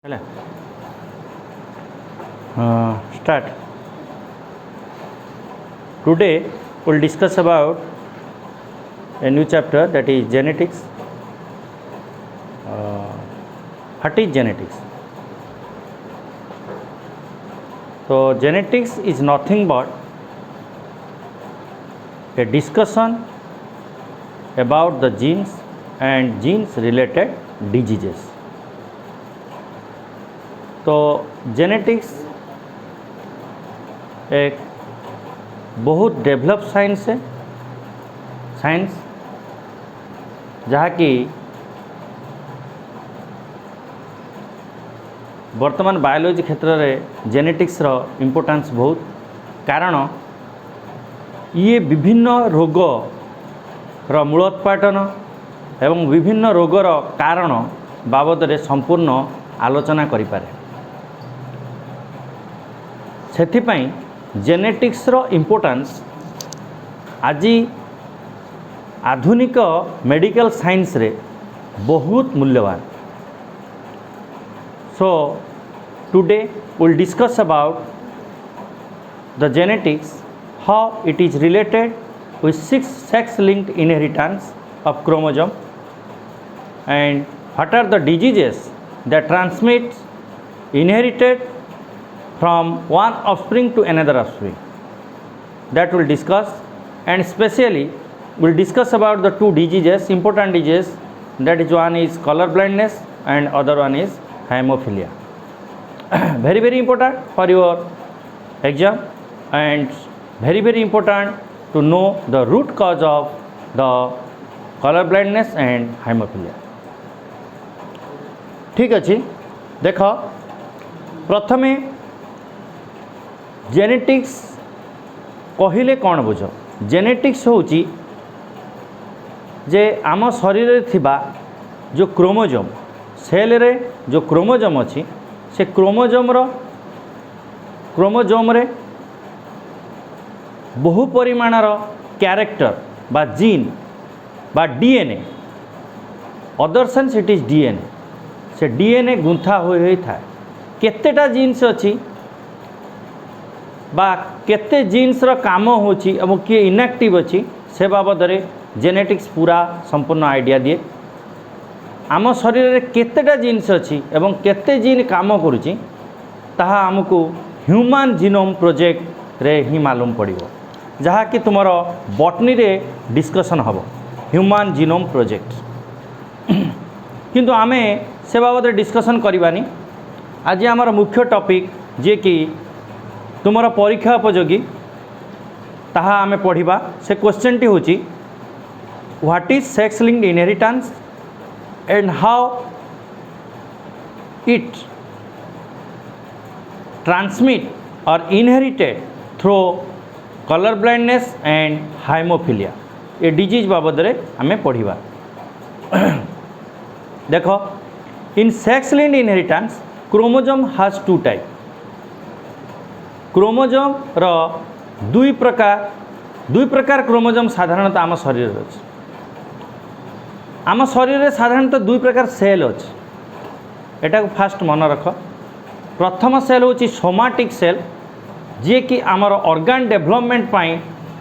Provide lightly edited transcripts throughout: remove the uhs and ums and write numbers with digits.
Hello. Start. Today we'll discuss about a new chapter, that is genetics. What is genetics? So genetics is nothing but a discussion about the genes and genes related diseases. तो genetics एक बहुत develop science है, science जहाँकि वर्तमान biology क्षेत्र में genetics रो importance बहुत, कारण ये विभिन्न रोग रो मूलोत्पाटन एवं विभिन्न रोगर कारण बाबद रे संपूर्ण आलोचना करि पारे। सेथिपाई जेनेटिक्स रो इम्पोर्टेंस आज आधुनिक मेडिकल साइंस रे बहुत मूल्यवान। So today will discuss about the genetics, how it is related with sex linked inheritance of chromosome, and what are the diseases that transmit inherited from one offspring to another offspring. That will discuss, and especially will discuss about the two diseases, important diseases, that is one is color blindness and other one is hemophilia. Very important for your exam, and very important to know the root cause of the color blindness and hemophilia. ठीक अच्छे, देख प्रथमे genetics कहले कौन बुझ। Genetics होची जे आम शरीर रे थिबा जो क्रोमोजोम, सेल रे जो क्रोमोजोम अच्छी से क्रोमोजोम रे बहु परिमाणर कैरेक्टर बा जीन बा DNA, other sense it is DNA, से डीएनए गुंथा होई थाए। केतेटा जीन्स अच्छी बा केते जीन्स रो काम होची एवं किए इनएक्टिव अच्छी से बाबद रे जेनेटिक्स पूरा संपूर्ण आइडिया दिए। आम शरीर रे केतेटा जीन्स अच्छी एवं केते जीन काम करुची ताहा हमको ह्यूमन जीनोम प्रोजेक्ट रे ही मालूम पड़िबो, जहाँ कि तुमर बॉटनी रे डिस्कशन हम ह्यूमन जीनोम प्रोजेक्ट। किंतु आमे से बाबद डिस्कशन करवानी। आज आमर मुख्य टॉपिक जे कि तुमर परीक्षा उपयोगी ताहा आमे पढ़िबा। से क्वेश्चन टी होची what is sex linked inheritance and how it transmit और inherited through colour blindness and haemophilia, ये डिजीज बाबद रे हमें पढ़िबा। देखो, in sex linked inheritance chromosome has two type. Chromosome रो दुई प्रकार क्रोमोजोम साधारणतः आम शरीर अच्छे। आम शरीर रे साधारणतः दुई प्रकार सेल अच्छे, एटा फास्ट मन रख। प्रथम सेल होची सोमाटिक सेल, जे कि आमर ऑर्गन डेवलपमेंट पाई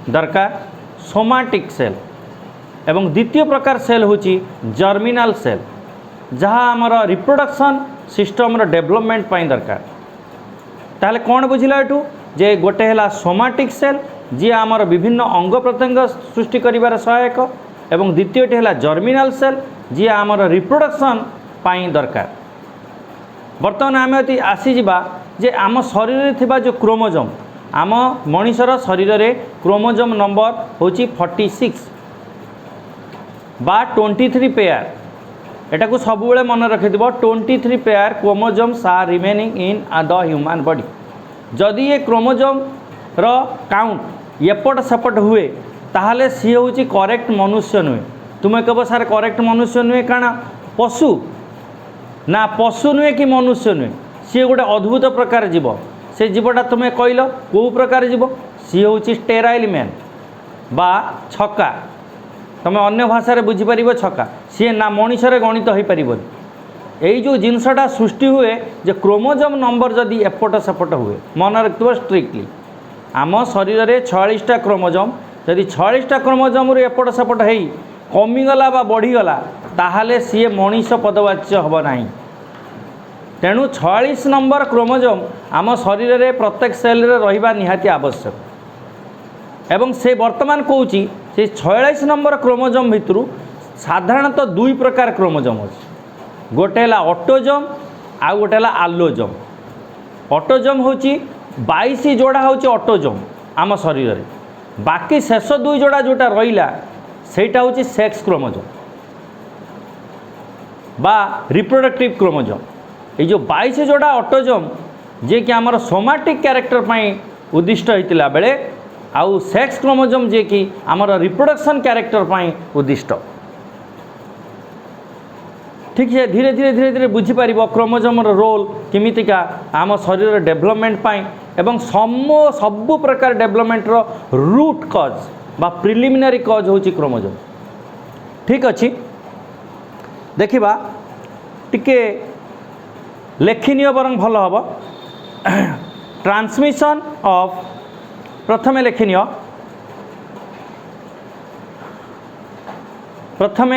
दरकार सोमाटिक सेल, एवं द्वितीय प्रकार सेल होची जर्मिनल सेल, जहाँ आमर रिप्रोडक्शन सिस्टम रो डेवलपमेंट पाई दरकार। ताहले कौन बुझिला एटू जे गोटे हैला सोमाटिक सेल जी आमर विभिन्न अंग प्रत्यंग सृष्टि करिवार सहायक, एवं द्वितीयटी हैला जर्मिनल सेल जी आमर रिप्रोडक्शन पाई दरकार। बर्तमान आम अति आसीजा जे आम शरीर रे थिबा जो क्रोमोजोम, आम मनीषर शरीर रे क्रोमोजोम नंबर होची 46 बा 23 पेयर। एटा को सब बेले मन रखिथिबो, 23 pair chromosomes are remaining in the human body. जदि ये क्रोमोजोम रो काउंट एपट सेपट हुए ताहले सी होची करेक्ट मनुष्य नुहे। तुम कब सार करेक्ट मनुष्य नुहे काना पशु ना, पशु नुहे कि मनुष्य नुहे, सी गोटे अद्भुत प्रकार जीव। से जीवटा तुम्हें कहल कौ प्रकार जीव, सी हूँ स्टेराइल मैन बा छक्का। तुम अन्य भाषा बुझीपर छक्का, सी ना मनीषरे गणित हो पार। यही जो जिनसटा सृष्टि हुए जे क्रोमोजोम नंबर जदि एपट सेपट हुए मन रखिए स्ट्रिक्टली आम शरीर में 46टा क्रोमोजोम जदि 46टा क्रोमोजोम एपट सेपट हो कमीगला बा बढ़ीगला ताहले सी मनीष पदवाच्य हम ना। तेणु 46 नंबर क्रोमोजोम आम शरीर में प्रत्येक सेल रहिबा निहाती आवश्यक एवं से वर्तमान कहूँ से 46 नंबर क्रोमोजोम भितर साधारणतः दुई प्रकार क्रोमोजोम अच्छे गोटे है ऑटोजोम आ गोटे है आलोजोम। ऑटोजोम हूँ 22 जोड़ा हूँ ऑटोजोम आम शरीर में बाकी शेष दुई जोड़ा जोटा रहा सेटा हूँ सेक्स क्रोमोजोम बा रिप्रोडक्टिव क्रोमोजोम। ये जो 22 जोड़ा ऑटोजोम जे कि आमर सोमाटिक कैरेक्टर पाई उद्दिष्ट होता बेले आउ सेक्स क्रोमोजोम जे कि आमर रिप्रोडक्शन कैरेक्टर पाई उद्दिष्ट। ठीक है धीरे धीरे धीरे धीरे बुझीपर क्रोमोजोम रोल केमितिका आम शरीर डेभलपमेंट पाई एवं सबु प्रकार डेभलपमेंट रूट कज बा प्रिलिमिनारी कज हूँ क्रोमोजोम। ठीक अच्छी देखा टिके लेखिनी बरং भल हम ट्रांसमिशन ऑफ प्रथमे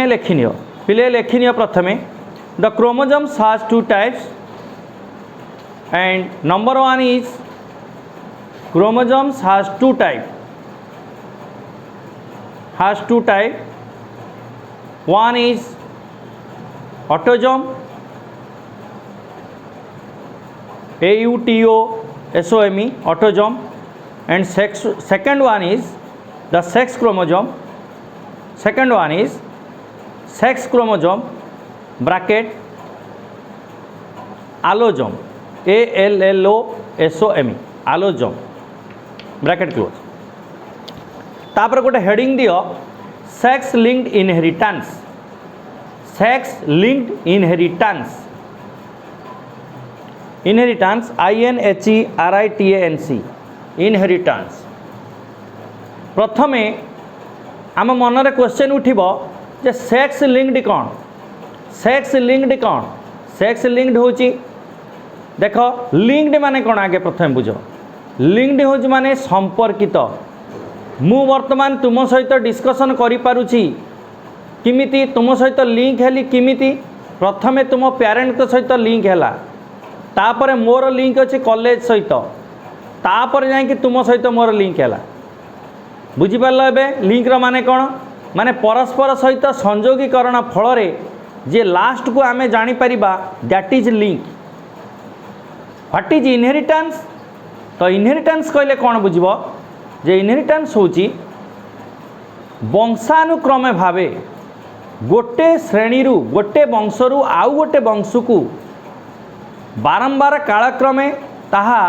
लेखिनी पिले लेखिनी प्रथमे the chromosomes has two types and number one is chromosomes has two type one is autosome AUTOSOME autosome and second one is the sex chromosome, second one is sex chromosome bracket allosome ALLOSOME allosome bracket close। तापर गोटे heading दियो sex linked inheritance inheritance INHERITANC inheritance. प्रथमे आम मनरे question उठिबो जे sex linked कौन sex linked होची देख linked माने कौन आगे प्रथम बुझ लिंक्ड हो माने संपर्कित मु वर्तमान तुम सहित डिस्कशन करि पारुछि किमिति तुम सहित लिंक हेली किमिति प्रथमे तुम पेरेंट सहित लिंक हैला तापर मोर लिंक अच्छे कॉलेज सहित तापर जाकि तुम सहित मोर लिंक है बुझीपार एवं लिंक्र माने कौन माने परस्पर सहित संयोगीकरण फल जे लास्ट को आमे जानी परिबा that is link. What is inheritance तो इनहेरिटेंस कहले कौन बुझिबो जे इनहेरिटेंस होची वंशानुक्रमे भावे गोटे श्रेणी गोटे वंशरू आउ गोटे वंश को बारंबार कालक्रमे ताहा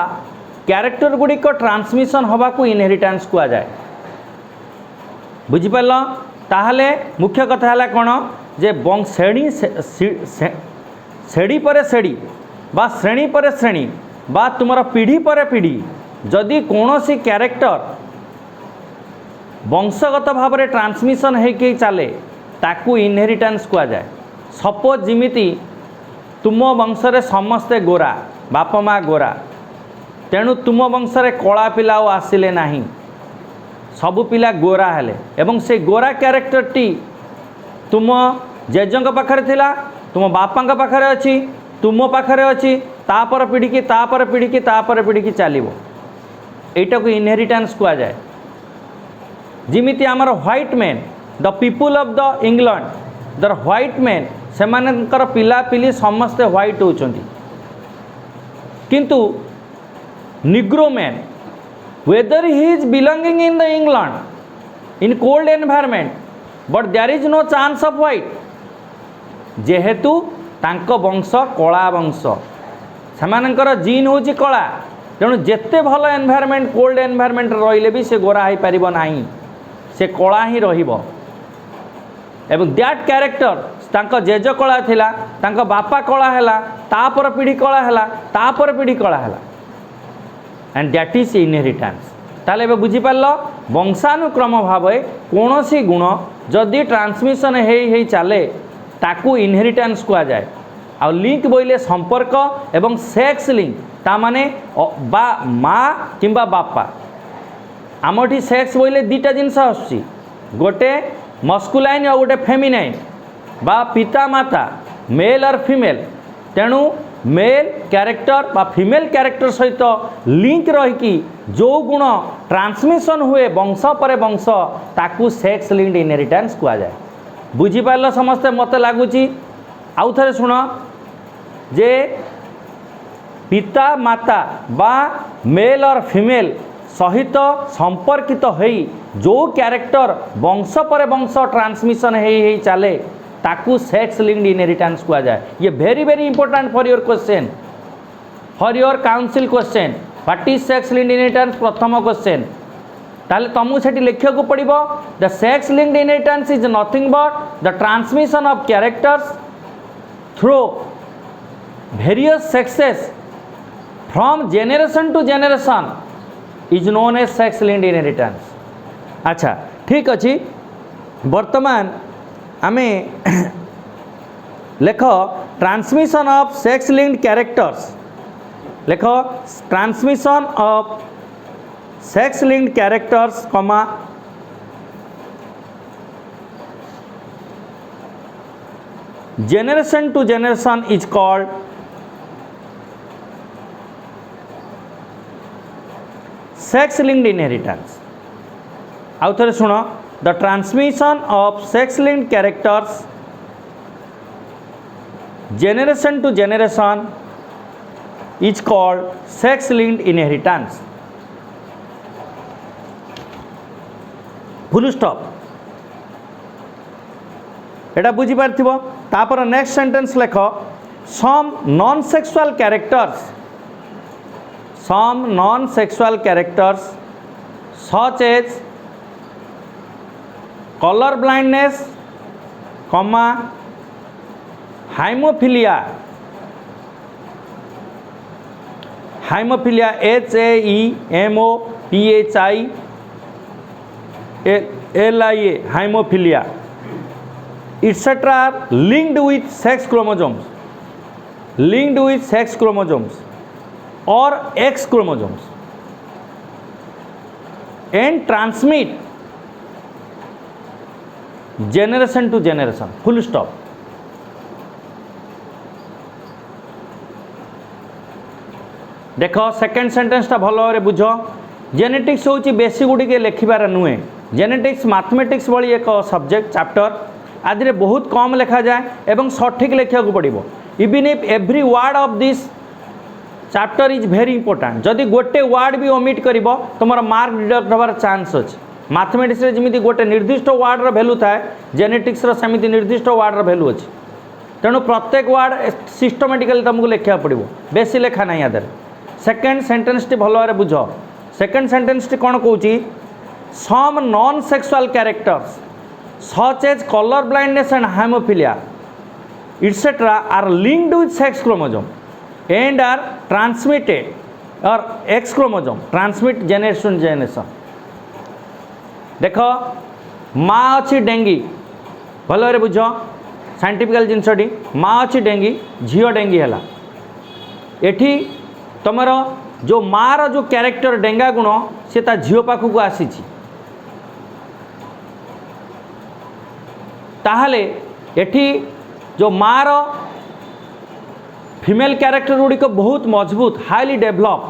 क्यारेक्टर गुड़िक ट्रांसमिशन हवा को इनहेरिटेंस कहा जाए बुझिपार ताहले मुख्य कथा है कौन जे श्रेणी पर श्रेणी बा श्रेणी पर श्रेणी बा तुमर पीढ़ी पर पीढ़ी जदि कौनसी क्यारेक्टर वंशगत भाव में ट्रांसमिशन होके चले ताकू इनहेरिटेंस कहा जाए। सपोज जिमिति तुम वंशरे समस्ते गोरा बाप माँ गोरा तेणु तुम वंशरे कला पिला आसिले नहीं सबु पिला गोरा हेले एवं से गोरा क्यारेक्टर टी तुम जेजों पाखरे थिला तुम बापा पाखरे अच्छी तुम पाखरे अच्छी तापर पीढ़ी की तापर पीढ़ी की तापर पीढ़ी की चलो यटा को इनहेरिटेंस कहा जाए। जिमिति आमर white man the people of the England the white man से मानकर पिला पिली समस्ते व्हाइट होचंती किंतु Negro man whether he is belonging in the England in cold environment but there is no chance of white जेहेतु तांको वंश कला वंश सेमानकर जीन होची कला तेणु जेते भल एनवायरमेंट कोल्ड एनवायरमेंट रहिले भी से गोरा हो पारिबो नाही से कला ही रहिबो एवं दैट क्यारेक्टर तांको जेज कला थिला तांको बापा कला हैला तापर पीढ़ी कला हैला तापर पीढ़ी कला हैला एंड दैट इज इनहेरिटेंस। ताले बे बुझी पारलो वंशानुक्रम भाव कोनोसी गुण जदि ट्रांसमिशन हे चले ताकू इनहेरिटेंस कहा जाए आ लिंक बोले संपर्क एवं सेक्स लिंक ता माने बा माँ किंबा बापा आमठी सेक्स बोले दुईटा जिनस आसुची गोटे मस्कुलाइन और गोटे फेमिनाइन बा पिता माता मेल और फीमेल तेणु मेल कैरेक्टर बा फीमेल कैरेक्टर सहित लिंक रहीकि जो गुण ट्रांसमिशन हुए वंश पर वंश ताकू सेक्स लिंक्ड इनहेरिटेंस कहा जाए। बुझीपार समस्ते मत लगुच आउ थे शुण जे पिता माता बा मेल और फीमेल सहित संपर्कित होई जो कैरेक्टर वंश पर वंश ट्रांसमिशन हो चले ताकू सेक्स लिंक्ड इनहेरिटेंस कहा जाए। ये very very important for your question, for your council question, what is sex linked inheritance प्रथम क्वेश्चन। ताले तुमको सेठी लिखिया को पड़िबो the sex linked inheritance is nothing but the transmission of characters through various sexes from generation to generation is known as sex linked inheritance. अच्छा ठीक अच्छी वर्तमान आमे लेख transmission of sex linked characters लेख transmission of sex linked characters comma generation to generation is called sex linked inheritance। आउ थे शुण the transmission of sex linked characters generation to generation is called sex linked inheritance। Full stop एटा बुझी पारथिबो। तापर next sentence लेख some non sexual characters such as colour blindness comma haemophilia HAEMOPHILIA haemophilia etc linked with sex chromosomes or X chromosomes and transmit generation to generation। full stop। देख second sentence टा भल भाव बुझ genetics हूँ बेसी गुड़ी के लिखार नुहे जेनेटिक्स मैथमेटिक्स भली एक सब्जेक्ट चैप्टर आदि बहुत कम लिखा जाए एवं सठिक लिखा पड़ो even if every word of this chapter is very important जदि गोटे वर्ड भी ओमिट कर तुम मार्क डिडक्ट होवार चांस अच्छे मैथमेटिक्स जमी गोटे निर्दिष्ट वर्ड वैल्यू थाए जेनेटिक्स सेमती निर्दिष्ट वर्ड वैल्यू अच्छे तेणु प्रत्येक वर्ड सिस्टमेटिकली तुमको लिखा पड़ो बेसी लेखा ना याद। सेकेंड सेंटेंस टी भल भाव बुझ सेकेंड सेंटेंस टी कौन कौच some non sexual characters such as color blindness and hemophilia etc are linked with sex chromosome and are transmitted or X chromosome transmit generation to generation। देख माँ अच्छी dinghy भल भाव बुझ साइंटिफिकल जिनसटी माँ अच्छी डेंगी झील डेंगी है एठी तुम जो माँ जो कैरेक्टर डेंगा गुण सी ता झील पाखक आसी ताहले एठी जो मार फीमेल कैरेक्टर गुड़िक बहुत मजबूत हाईली डेभलप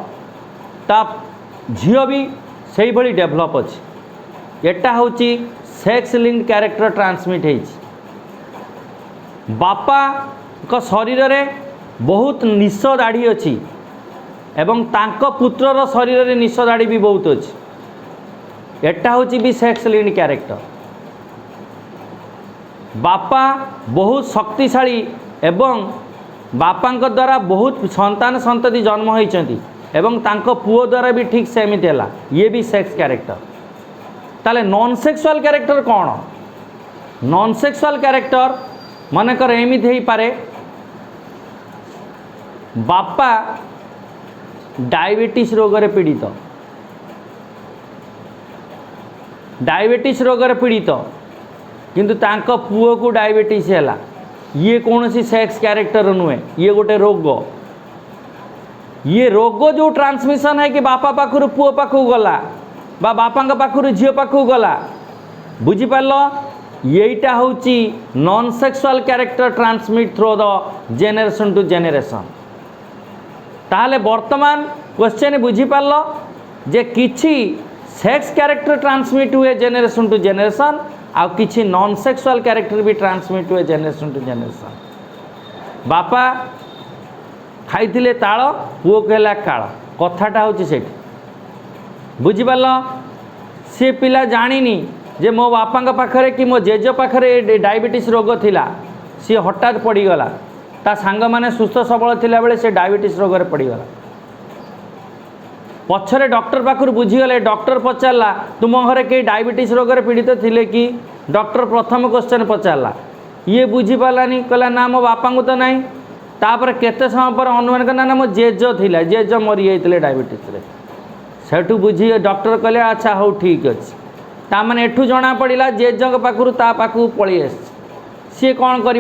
ता झील भी से भली डेभलप अच्छी एटा हूँ सेक्स लिंक्ड कैरेक्टर ट्रांसमिट है। बापा को शरीर रे बहुत निश दाढ़ी अच्छी एवं तांको पुत्रर शरीर रे निश दाढ़ी भी बहुत अच्छी एटा हूँ भी सेक्स लिंक्ड कैरेक्टर। बापा बहुत शक्तिशाली एवं बापा द्वारा बहुत संतान संतति जन्म होती एवं तांको पुओ द्वारा भी ठीक सेमिति है ये भी सेक्स कैरेक्टर। ताले नॉन सेक्सुअल कैरेक्टर कौन नॉन सेक्सुअल कैरेक्टर मनकर एमिति हो पारे बापा डायबिटीज रोग पीड़ित किंतु तांको पुओ को डायबिटीज है ये कौन सी सेक्स कैरेक्टर नुहे, ये गोटे रोग। ये रोग जो ट्रांसमिशन है कि बापा पाखु पुओ पाखु गला बा बापा पाखु झील पाखु गला, बुझिपार यहीटा हूँ non sexual character transmit through the generation to generation. ताहले वर्तमान क्वेश्चन बुझिपार जे किछि सेक्स कैरेक्टर ट्रांसमिट हुए जेनेरेशन टू जेनेरेशन, आ किछि नॉन सेक्सुअल कैरेक्टर भी ट्रांसमिट हुए जेनेरेशन टू जेनेरेशन। बापा खाइथिले ताଳ पुओ कहला काळ, कथाटा हूँ से बुझिपार। सी पिला जानिनी जे मो बापा पाखरे कि मो जेज पाखरे डायबिटीज रोग थिला, सी हठात पड़ीगला, ता सांग माने सुस्थ सबल थिला बेले से डायबिटीज रोग रे पड़ीगला। पछरे डॉक्टर पाखर बुझीगले, डॉक्टर पचारला तुम घरे कई डायबिटीज रोग रे पीड़ित थिले कि, डॉक्टर प्रथम क्वेश्चन पचारला, ये बुझीपारानी, कहला ना मो बापा को तो नहीं। तापर केते समय पर अनुमान करना ना मो जेज थिला, जेज मरी जाइतिले डायबिटीज रे। सेठू बुझी डॉक्टर कहले अच्छा हो ठीक अच्छे, ताने एठू जना पड़ा जेज पाखु ता पाखु पलि आस, सी कौन कर।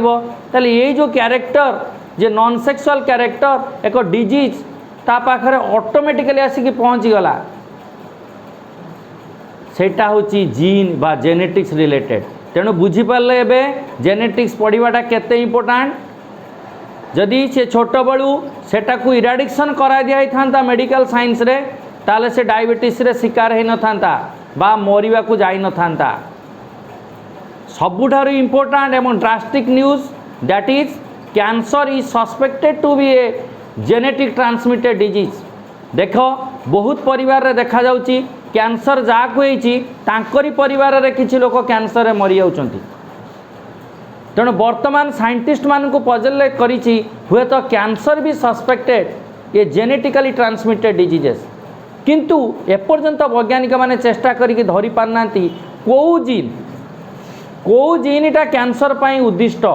ये जो कैरेक्टर जे नॉन सेक्सुअल कैरेक्टर एक डिजीज ता पाखरे ऑटोमेटिकली आसिक पहुँची गला, सेटा हूँ जीन बा जेनेटिक्स रिलेटेड। तेणु बुझीपारे एवं जेनेटिक्स पढ़ाटा केते इम्पोर्टाट। जदि से छोट बलू सेटा को इराडिक्शन करा दिया था मेडिकल साइंस रे, ताले से डायबिटीज रे शिकार हो न था बा मरिबा को जाई न था। सबुठारु इम्पोर्टाट एवं drastic news that is cancer is suspected to be a genetic transmitted disease. देख बहुत परिवार रे देखा जाउची कैंसर जाकु होईची तांकरी परिवार रे किछि लोक कैंसर रे मरि जाउचंती। तेणु वर्तमान साइंटिस्ट मान को पजल करिछि हुए तो कैंसर भी सस्पेक्टेड ये जेनेटिकली ट्रांसमिटेड डिजीजेस, किंतु एपर्यंत वैज्ञानिक माने चेष्टा करिकि धरि पारनांती को जीनटा कैंसर पाई उद्दिष्ट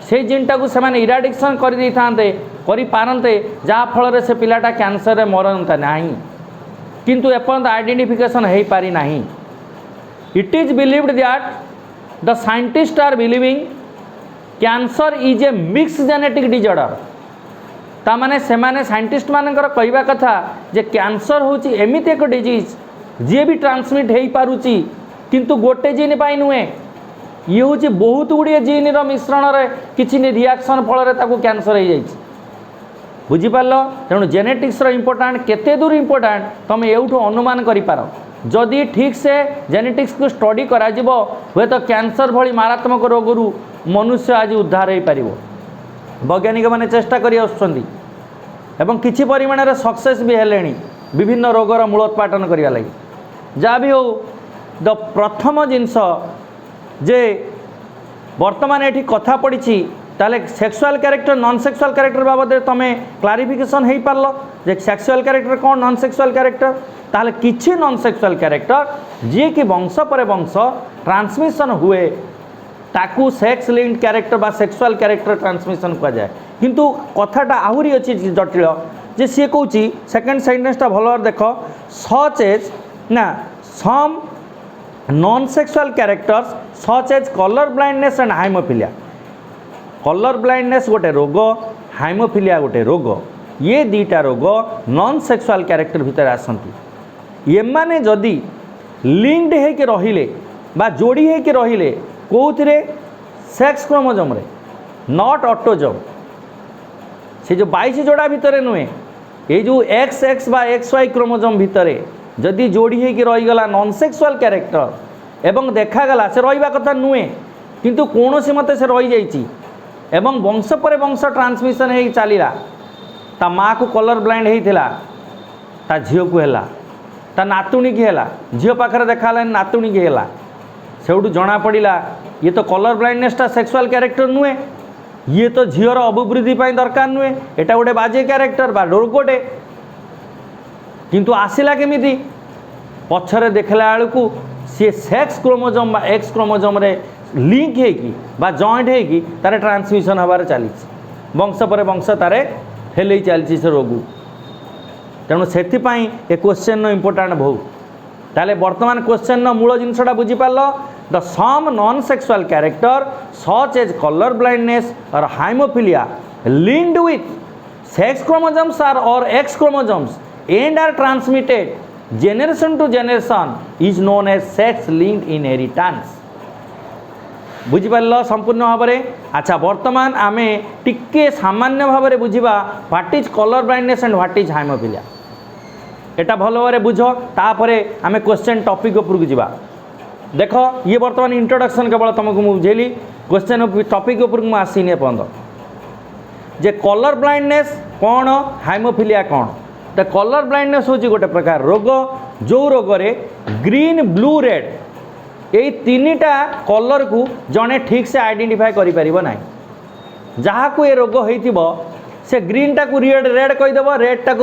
से जीनटा को सेमाने इराडिक्शन कर दै थांते करि पारंते जा फल से पिलाटा कैंसर रे मरंता नहीं, किंतु एपर्यंत आइडेंटिफिकेशन हो पारि नहीं। It is believed that the scientist are believing cancer is a mix genetic disorder. तामाने सेमाने साइंटिस्ट मानकर कहवा कथा जे कैंसर होची एमिति एक डिजीज जी भी ट्रांसमिट हो पारुची, किंतु गोटे जीन पाई नुहे, ये हूँ बहुत गुड़िए जीन रो मिश्रण रे किछि रिएक्शन फल रे ताकू कैंसर हो जाइछि। बुझिपार। तेणु जेनेटिक्स रो इम्पोर्टाट केते दूर इम्पोर्टाट तुम एउठू अनुमान करिपार। जदि ठीक से जेनेटिक्स को स्टडी करा जिवो हुए तो कैंसर भली मारात्मक रोगरू मनुष्य आज उद्धार हो पार। वैज्ञानिक माने चेष्टा करि आछुछंती एवं किछि परिमाण रे सक्सेस भी हेलेनी विभिन्न रोगर मूलोत्पाटन करिया लागि। जा भी हो द प्रथम जिनस जे वर्तमान एठी कथा पड़ी ताले sexual character non sexual character बाबद तमें क्लारिफिकेशन हो पारल जे सेक्सुअल कैरेक्टर कौन नॉन सेक्सुअल कैरेक्टर। ताले किछि नॉन सेक्सुअल कैरेक्टर जी कि वंश पर वंश ट्रांसमिशन हुए ताकू सेक्स लिंक्ड कैरेक्टर बा सेक्सुअल कैरेक्टर ट्रांसमिशन कह जाए। किंतु कथाटा आहुरी अच्छी जटिल जे सी कहूँ सेकेंड सेंटेंसटा भल देख सच एज ना some non sexual characters such as colour blindness and haemophilia. Colour blindness गोटे रोग, हाइमोफिलिया गोटे रोग, ये दीटा रोग नॉन सेक्सुअल कैरेक्टर भितर आसंती। ये माने जदि लिंक्ड होके रहिले बा जोड़ी होके रहिले कौथिरे सेक्स क्रोमोजोम रे नॉट ऑटोजोम, से जो 22 जोड़ा भितर नुहे ये जो एक्स एक्स बा एक्स वाई क्रोमोजोम भितर जदि जोड़ी होके रहीगला नॉन सेक्सुअल कैरेक्टर एवं देखागला से रहिबा कथा नुहे, किंतु कौन सी मते से रही जाइछि एवं वंश पर वंश ट्रांसमिशन हो चलला। ता माँ को कलर ब्लाइंड होता ता झील को है ता नातुणी की है झील पाखे देखा नातुणी की है से जना पड़ा ये तो कलर ब्लाइंडनेसटा सेक्सुअल कैरेक्टर नुहे, ये तो झीवर अभिवृद्धि दरकार नुहे, एटा गोटे बाजे कैरेक्टर बा रोगटे। किंतु आसला केमिति पछरे देखला बेलू सी सेक्स क्रोमोजोम बा एक्स क्रोमोजोम रे लिंक होगी बा जॉइंट होगी तारे ट्रांसमिशन हबार चली वंश पर वंश तारे हेले चलती से रोग। तेणु से ए क्वेश्चन इम्पोर्टाट बहुत। ताले वर्तमान क्वेश्चन मूल जिनसटा बुझीपार the some non sexual character such as colour blindness और haemophilia linked with sex chromosomes are और X chromosomes and are transmitted generation to generation is known as sex linked inheritance। बुझिपार संपूर्ण भाव में। अच्छा वर्तमान आमे टिके सामान्य भाव में बुझा what is colour blindness and what is हाइमोफिलिया एटा भल भाव में बुझ तापर आमे क्वेश्चन टॉपिक उपरକୁ ଯିବା। देख ये वर्तमान इंट्रोडक्शन केवल तुमको मुझे बुझेली क्वेश्चन टॉपिक उपरକୁ ମୁଁ ଆସିନି एपर्यंत जे कलर ब्लाइंडनेस कौन हाइमोफिलिया कौन। तो कलर ब्लाइंडनेस हूँ गोटे प्रकार रोग जो रोग रे ग्रीन ब्लू रेड ये तीनटा कलर को जड़े ठीक से आइडेंटिफाई करें जहाँ को ये रोग हो से ग्रीन टाक रेड रेड कहीदेव रेड टाक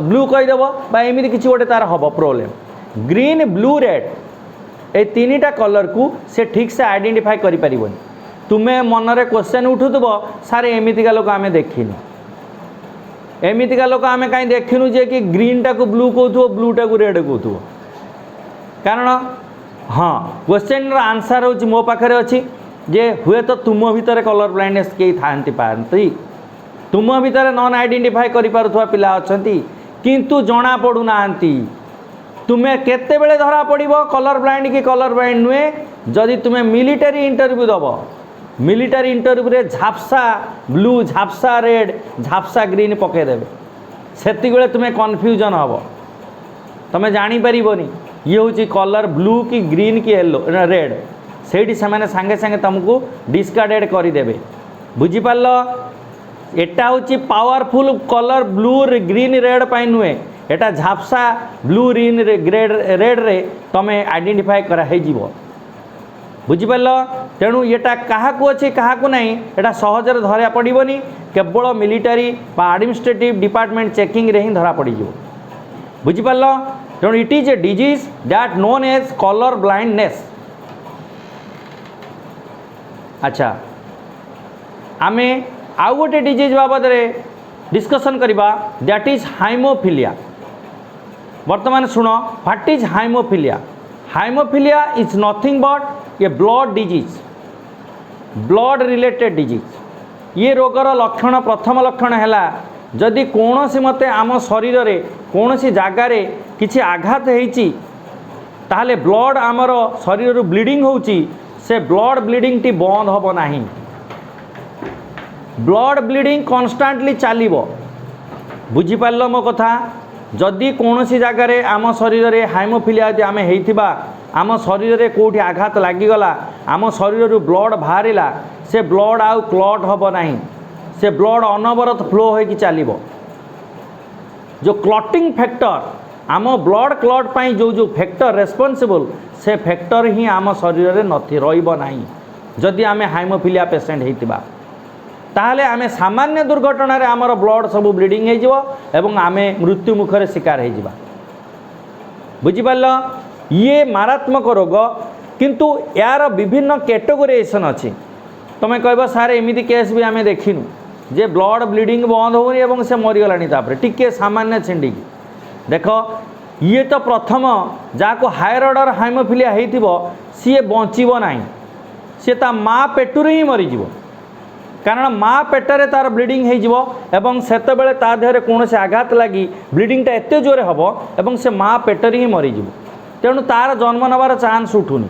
ब्लू कहीदेव एमती किसी गोटे तार हम प्रोब्लेम ग्रीन ब्लू रेड ये तीनटा कलर को से ठीक से आइडेंटिफाई करें तुम्हें मनरे क्वेश्चन उठुव सार एमतीका लोक आम देखनी एमतीका लोक आम कहीं देखनु जे कि ग्रीन टाक ब्लू कहू ब्लू टाक रेड कहू कारण हाँ क्वेश्चन आंसर हूँ मो पाखे अच्छी जे हुए तो तुम भितर कलर ब्लाइंडनेस कई थांती तुम भितर नॉन आइडेंटिफाई करि पारुथुवा पिला अछंती किंतु जना पड़ुना तुम्हें केते बेले धरा पड़िबो कलर ब्लाइंड कि कलर ब्लाइंड नुहे जदि तुम्हें मिलिटरी इंटरव्यू दब मिलिटरी इंटरव्यू रे झापसा ब्लू झापसा रेड झापसा ग्रीन पकईदेवे सेति बेले तुम्हें कन्फ्यूजन हम तुम्हें जापर ये हूँ कलर ब्लू कि ग्रीन कि येलो रेड से सांगे सांगे तुमको डिस्कार्डेड करदेवे बुझिपार एटा हूँ powerful colour blue green red पाई नुहे एटा झापसा ब्लू ग्रीन रेड रे तमें आइडेंटिफाई कराई बुझिपार तेणु येटा क्या अच्छे क्या ना यहाँ सहजरे धरा पड़ोनी केवल मिलिटारी एडमिनिस्ट्रेटिव डिपार्टमेंट चेकिंग रे ही धरा पड़ बुझिपार तेणु it is a disease that known as colour blindness. अच्छा आमे आउ गोटे डिजीज बाबद डिस्कसन करवा दैट इज हाइमोफिलिया। वर्तमान सुनो what is haemophilia. Haemophilia is nothing but a blood disease blood related disease. ये रोगर लक्षण प्रथम लक्षण है जदि कौन सी मते आम शरीर रे कौन सी जगार किसी आघात होती ताहले ब्लड आमर शरीर ब्लीडिंग होची से ब्लड ब्लीडिंग टी बंद हम नहीं ब्लड ब्लीडिंग कन्स्टांटली चलो बुझिपार मो कथा। जदि कौन सी जगार आम शरीर रे हाइमोफिलिया आम होइथिबा आम शरीर रे कोठी आघात लागिगला आम शरीर ब्लड बाहरिला से ब्लड आउ क्लॉट हम नहीं से ब्लड अनवरत फ्लो होगी चलो। जो क्लॉटिंग फैक्टर आम ब्लड क्लॉट पाई जो फैक्टर रेस्पॉन्सिबल से फैक्टर ही आम शरीर रे नथि रहिबो नाही जदि आम हाइमोफिलिया पेशेंट होइतिबा ताहले आमे सामान्य दुर्घटना रे आमर ब्लड सब ब्लीडिंग हो एवं आमे मृत्यु मुखरे शिकार हो जावा बुझिपार। ये मारात्मक रोग किंतु यार विभिन्न कैटेगोराइजेशन अच्छी तुम्हें कह सार एमती केस भी आम देखिनु जे ब्लड ब्लीडिंग बंद होनी एवं से मरीगलानी टिके सामान्य छिंडिकी देख ये तो प्रथम जहाँ हायर ऑर्डर हाइमोफिलिया होइथिबो सी बंचब ना सी ता माँ पेटू ही मरीज कारण माँ पेटर तार ब्लीडिंग हो एवं सेतबेले ता देहरे कौन से आघात लगी ब्लीडिंगटा एत जोरे हम एवं से माँ पेटर ही मरीज तेणु तार जन्म नबार चान्स उठुनी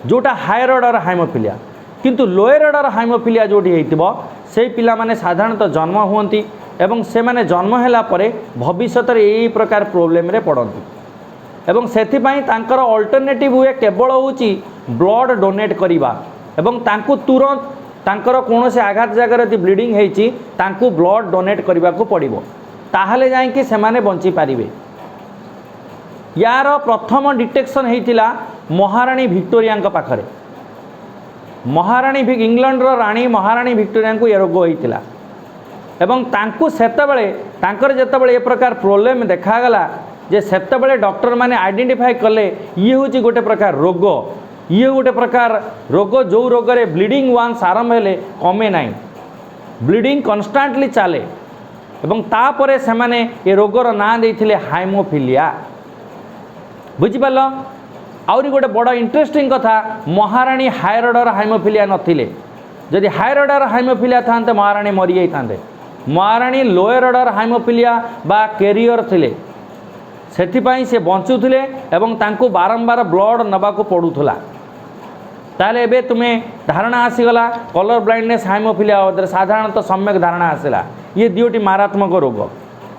जोटा हायर ऑर्डर हाइमोफिलिया। किंतु लोअर ऑर्डर हाइमोफिलिया जोटी होइतिबो से पिला माने साधारणतः जन्म हुअंती एवं से माने जन्म होला परे भविष्यत रे एई प्रकार प्रॉब्लम रे पड़ंती एवं सेथिपाई तांकर अल्टरनेटिव हुए केवल होची ब्लड डोनेट करिबा एवं तांकु तुरंत तांकर कौन से आघात जगह यदि ब्लीडिंग होती तांकु ब्लड डोनेट करने को पड़ो ताहले जाइए से माने बंची पारिबे। यार प्रथम डिटेक्शन होता महाराणी भिक्टोरिया पाखरे महाराणी इंग्लैंड राणी महाराणी भिक्टोरिया को ये रोग होता एवं तांकु सेतबेले तांकर जेतबेले ये प्रकार प्रॉब्लम देखागला जे सेतबेले डॉक्टर माने आइडेंटिफाई कले ये हूँ गोटे प्रकार रोग ये गोटे प्रकार रोग जो रोग रे ब्लीडिंग वान्स आरंभ हेले कमे ना ब्लीडिंग कन्स्टांटली चले एवं तापरे से माने ये रोगर ना देथिले हाइमोफिलिया बुझिपाल। आउरी गोटे बड़ इंटरेस्टिंग कथा महाराणी हायर ऑर्डर हाइमोफिलिया नथिले जदि हायर ऑर्डर हाइमोफिलिया थांते महाराणी मरी जाई थांते महाराणी लोअर ऑर्डर हाइमोफिलिया बा कैरियर थिले सेथिपाई से बंचुथिले एवं तांको बारंबार ब्लड नबाको पड़ुथला ताले एबे तुम्हें धारणा आसीगला कलर ब्लाइंडनेस हाइमोफिलिया साधारणतः सम्यक धारणा आसला ये दुईटी मारात्मक रोग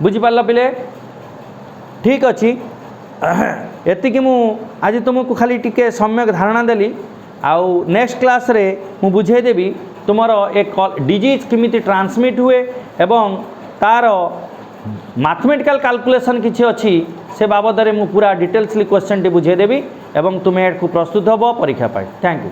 बुझिपार पिले ठीक अच्छी एतिकी मु आज तुमको खाली टिके सम्यक धारणा देली आउ नेक्स्ट क्लास रे मु बुझे देबी तुमर एक डिजीज किमिति ट्रांसमिट हुए एवं तार मैथमेटिकल कैलकुलेशन किछि अछि से बाबद में पूरा डिटेल्सली क्वेश्चन टी बुझे देबी एवं तुम्हें प्रस्तुत हब परीक्षा पाई। Thank you.